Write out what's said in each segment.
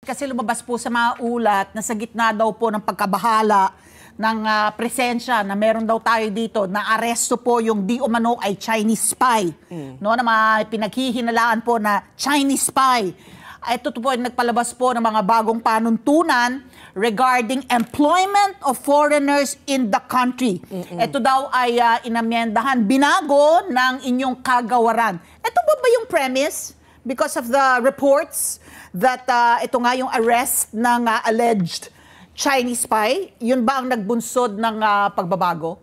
Kasi lumabas po sa mga ulat na sa gitna daw po ng pagkabahala ng presensya na meron daw tayo dito, na aresto po yung di umano ay Chinese spy. No, na mga pinaghihinalaan po na Chinese spy. Ito po ay nagpalabas po ng mga bagong panuntunan regarding employment of foreigners in the country. Ito daw ay inamyendahan, binago ng inyong kagawaran. Ito ba yung premise? Because of the reports that ito nga yung arrest ng alleged Chinese spy, yun ba ang nagbunsod ng pagbabago?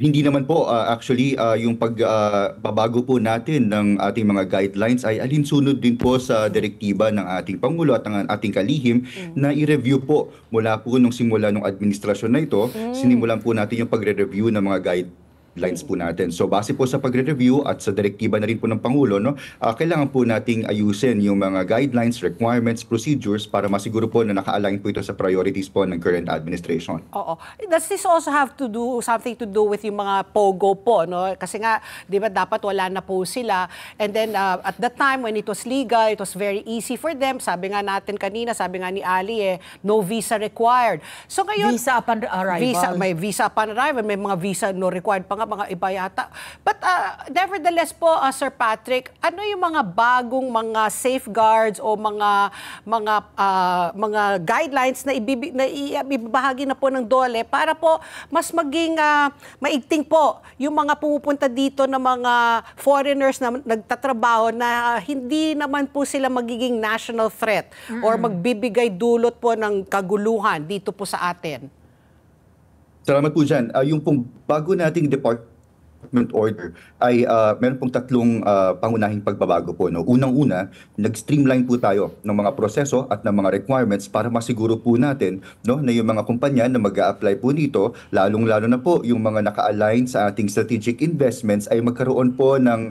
Hindi naman po. Actually, yung pagbabago po natin ng ating mga guidelines ay alinsunod din po sa direktiba ng ating Pangulo at ng ating kalihim na i-review po mula po nung simula ng administrasyon na ito. Sinimulan po natin yung pagre-review ng mga guidelines po natin. So base po sa pagre-review at sa direktiba na rin po ng Pangulo, no, kailangan po nating ayusin yung mga guidelines, requirements, procedures para masiguro po na naka-align po ito sa priorities po ng current administration. Oo. Does this also have to do something to do with yung mga POGO po, no? Kasi nga, di ba, dapat wala na po sila. And then at the time when it was legal, it was very easy for them. Sabi nga natin kanina, sabi nga ni Ali, no visa required. So ngayon, Visa upon arrival. may visa upon arrival, may mga visa no required pa nga, mga iba yata. But nevertheless po, Sir Patrick, ano yung mga bagong mga safeguards o mga guidelines na ibibahagi na po ng DOLE para po mas maging maigting po yung mga pumupunta dito na mga foreigners na nagtatrabaho na hindi naman po sila magiging national threat or magbibigay dulot po ng kaguluhan dito po sa atin? Salamat po dyan. Yung pong bago nating department order ay meron pong tatlong pangunahing pagbabago po. No? Unang-una, nag-streamline po tayo ng mga proseso at ng mga requirements para masiguro po natin, no, na yung mga kumpanya na mag-a-apply po nito, lalong-lalo na po yung mga naka-align sa ating strategic investments ay magkaroon po ng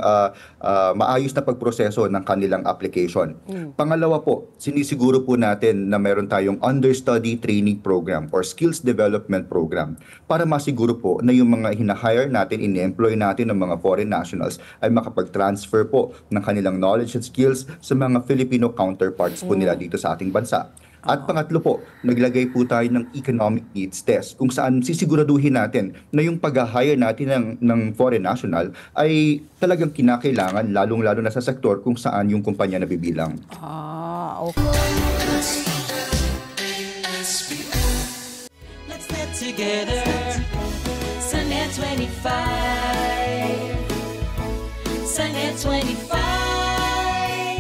maayos na pagproseso ng kanilang application. Pangalawa po, sinisiguro po natin na meron tayong understudy training program or skills development program para masiguro po na yung mga hinahire natin, in-employ natin ng mga foreign nationals ay makapag-transfer po ng kanilang knowledge and skills sa mga Filipino counterparts po nila dito sa ating bansa. At pangatlo po, naglagay po tayo ng economic needs test kung saan sisiguraduhin natin na yung pag-hire natin ng foreign national ay talagang kinakailangan, lalong-lalo na sa sektor kung saan yung kumpanya nabibilang. Okay. Let's get together. Sunday 25. Sunday 25.